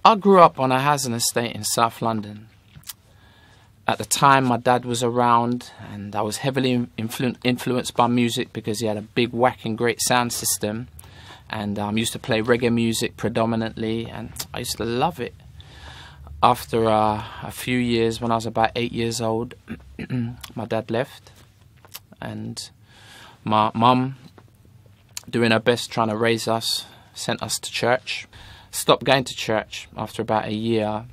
I grew up on a housing estate in South London. At the time, my dad was around, and I was heavily influenced by music because he had a big, whacking, great sound system. And I used to play reggae music predominantly, and I used to love it. After a few years, when I was about 8 years old, my dad left, and my mum, doing her best trying to raise us, sent us to church. Stopped going to church after about a year,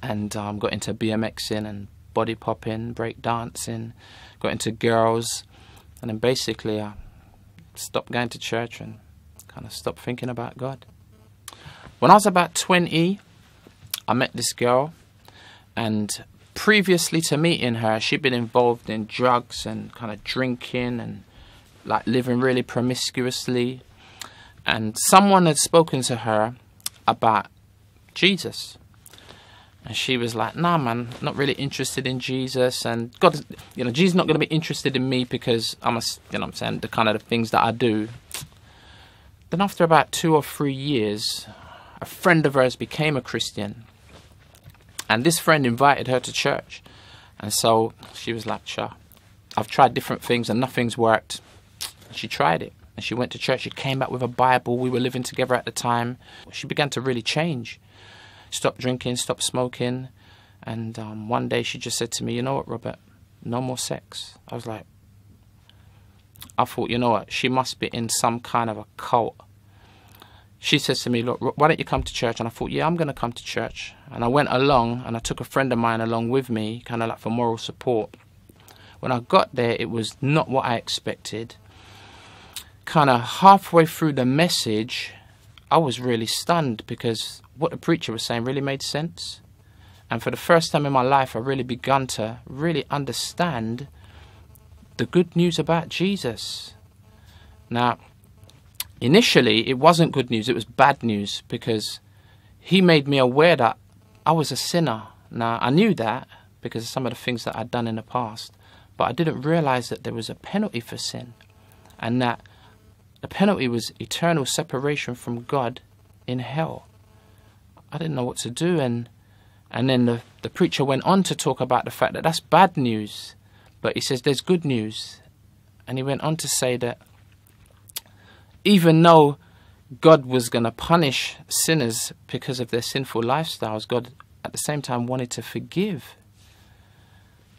and got into BMXing and body popping, break dancing, got into girls, and then basically I stopped going to church and kind of stopped thinking about God. When I was about 20, I met this girl, and previously to meeting her, she'd been involved in drugs and kind of drinking and like living really promiscuously. And someone had spoken to her about Jesus. And she was like, nah, man, not really interested in Jesus. And God, Jesus is not going to be interested in me because I'm the kind of things that I do. Then after about 2 or 3 years, a friend of hers became a Christian. And this friend invited her to church. And so she was like, sure, I've tried different things and nothing's worked. She tried it. And she went to church. She came back with a Bible. We were living together at the time. She began to really change. Stopped drinking, stopped smoking. And one day she just said to me, you know what, Robert? No more sex. I thought, you know what? She must be in some kind of a cult. She says to me, look, why don't you come to church? And I thought, yeah, I'm going to come to church. And I went along, and I took a friend of mine along with me, kind of like for moral support. When I got there, it was not what I expected. Kind of halfway through the message, I was really stunned because what the preacher was saying really made sense. And for the first time in my life, I really begun to really understand the good news about Jesus. Now, initially, it wasn't good news. It was bad news because he made me aware that I was a sinner. Now, I knew that because of some of the things that I'd done in the past, but I didn't realize that there was a penalty for sin, and that the penalty was eternal separation from God in hell. I didn't know what to do, and then the preacher went on to talk about the fact that that's bad news, but he says there's good news. And he went on to say that even though God was going to punish sinners because of their sinful lifestyles, God at the same time wanted to forgive.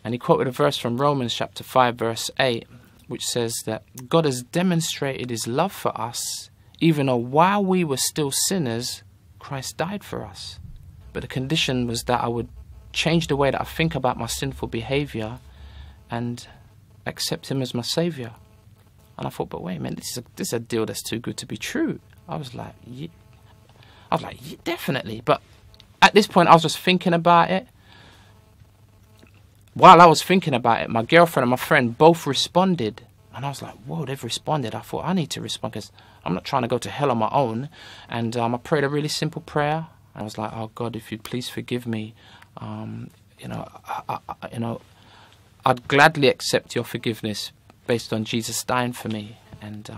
And he quoted a verse from Romans chapter 5 verse 8, which says that God has demonstrated his love for us, even though while we were still sinners, Christ died for us. But the condition was that I would change the way that I think about my sinful behavior and accept him as my savior. And I thought, but wait a minute, this is a deal that's too good to be true. I was like, yeah, definitely. But at this point, I was just thinking about it. While I was thinking about it, my girlfriend and my friend both responded. And I was like, whoa, they've responded. I thought, I need to respond because I'm not trying to go to hell on my own. And I prayed a really simple prayer. I was like, oh, God, if you'd please forgive me, I'd gladly accept your forgiveness based on Jesus dying for me. And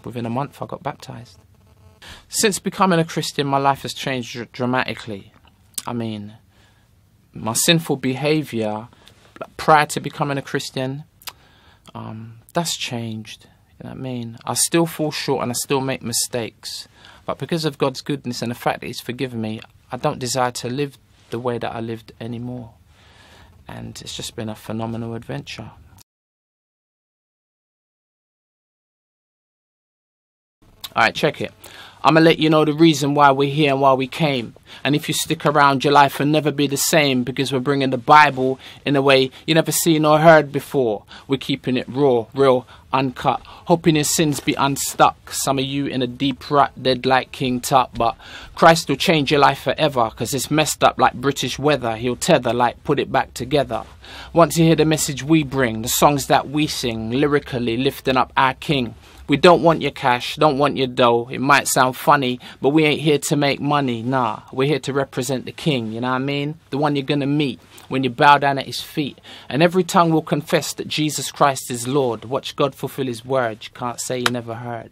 within a month, I got baptized. Since becoming a Christian, my life has changed dramatically. I mean, my sinful behavior prior to becoming a Christian, that's changed. You know what I mean? I still fall short and I still make mistakes. But because of God's goodness and the fact that he's forgiven me, I don't desire to live the way that I lived anymore. And it's just been a phenomenal adventure. Alright, check it. I'm going to let you know the reason why we're here and why we came. And if you stick around, your life will never be the same because we're bringing the Bible in a way you never seen or heard before. We're keeping it raw, real, uncut, hoping your sins be unstuck. Some of you in a deep rut, dead like King Tut. But Christ will change your life forever because it's messed up like British weather. He'll tether like put it back together. Once you hear the message we bring, the songs that we sing, lyrically lifting up our King. We don't want your cash, don't want your dough. It might sound funny, but we ain't here to make money. Nah, we're here to represent the King, you know what I mean? The one you're going to meet when you bow down at his feet. And every tongue will confess that Jesus Christ is Lord. Watch God fulfill his word. You can't say you never heard.